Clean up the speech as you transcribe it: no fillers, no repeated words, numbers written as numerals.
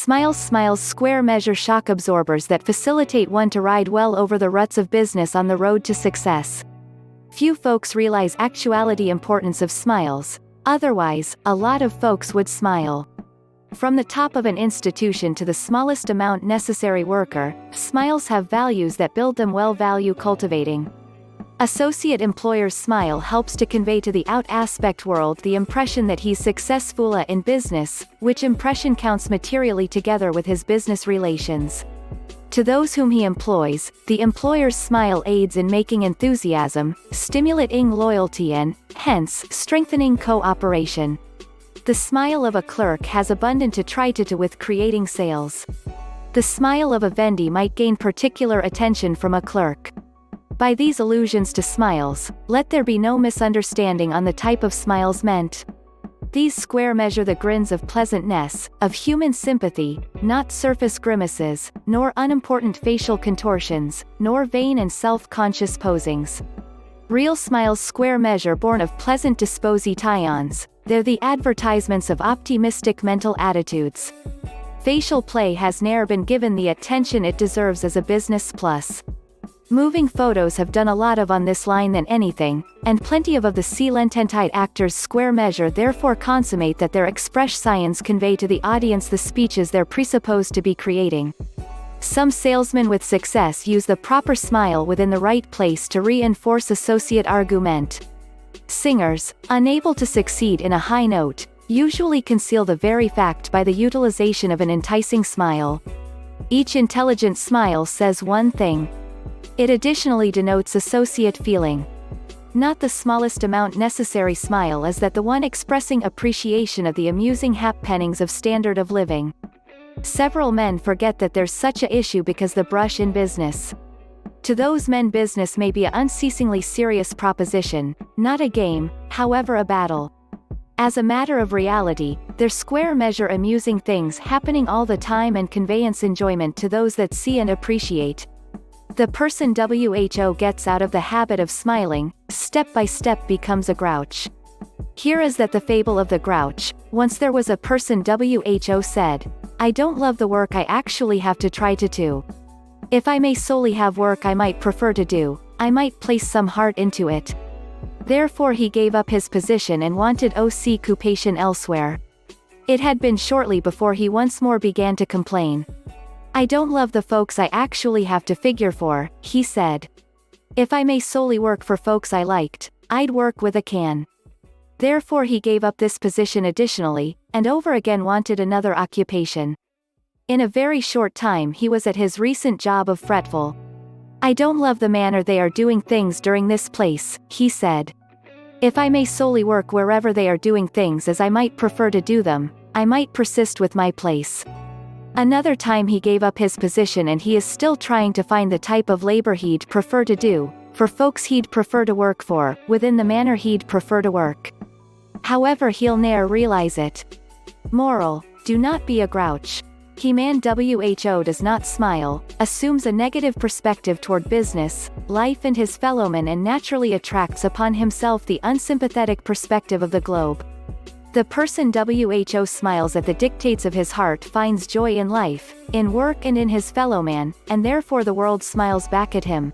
Smiles square measure shock absorbers that facilitate one to ride well over the ruts of business on the road to success. Few folks realize actuality importance of smiles. Otherwise, a lot of folks would smile. From the top of an institution to the smallest amount necessary worker, smiles have values that build them well. Value cultivating. Associate employer's smile helps to convey to the out aspect world the impression that he's successful in business, which impression counts materially together with his business relations. To those whom he employs, the employer's smile aids in making enthusiasm, stimulating loyalty and, hence, strengthening cooperation. The smile of a clerk has abundant attrito with creating sales. The smile of a vendee might gain particular attention from a clerk. By these allusions to smiles, let there be no misunderstanding on the type of smiles meant. These square measure the grins of pleasantness, of human sympathy, not surface grimaces, nor unimportant facial contortions, nor vain and self-conscious posings. Real smiles square measure born of pleasant dispositions, they're the advertisements of optimistic mental attitudes. Facial play has ne'er been given the attention it deserves as a business plus. Moving photos have done a lot of on this line than anything, and plenty of the silententite actors square measure therefore consummate that their expressions convey to the audience the speeches they're presupposed to be creating. Some salesmen with success use the proper smile within the right place to reinforce associate argument. Singers, unable to succeed in a high note, usually conceal the very fact by the utilization of an enticing smile. Each intelligent smile says one thing. It additionally denotes associate feeling. Not the smallest amount necessary smile is that the one expressing appreciation of the amusing happenings of standard of living. Several men forget that there's such a issue because the brush in business. To those men business may be a unceasingly serious proposition, not a game, however a battle. As a matter of reality, their square measure amusing things happening all the time and conveyance enjoyment to those that see and appreciate. The person who gets out of the habit of smiling, step by step becomes a grouch. Here is that the fable of the grouch. Once there was a person who said, "I don't love the work I actually have to try to do. If I may solely have work I might prefer to do, I might place some heart into it." Therefore he gave up his position and wanted occupation elsewhere. It had been shortly before he once more began to complain. "I don't love the folks I actually have to figure for," he said. "If I may solely work for folks I liked, I'd work with a can." Therefore he gave up this position additionally, and over again wanted another occupation. In a very short time he was at his recent job of fretful. "I don't love the manner they are doing things during this place," he said. "If I may solely work wherever they are doing things as I might prefer to do them, I might persist with my place." Another time he gave up his position and he is still trying to find the type of labor he'd prefer to do, for folks he'd prefer to work for, within the manner he'd prefer to work. However he'll ne'er realize it. Moral: do not be a grouch. He man who does not smile, assumes a negative perspective toward business, life and his fellowmen and naturally attracts upon himself the unsympathetic perspective of the globe. The person who smiles at the dictates of his heart finds joy in life, in work and in his fellowman, and therefore the world smiles back at him.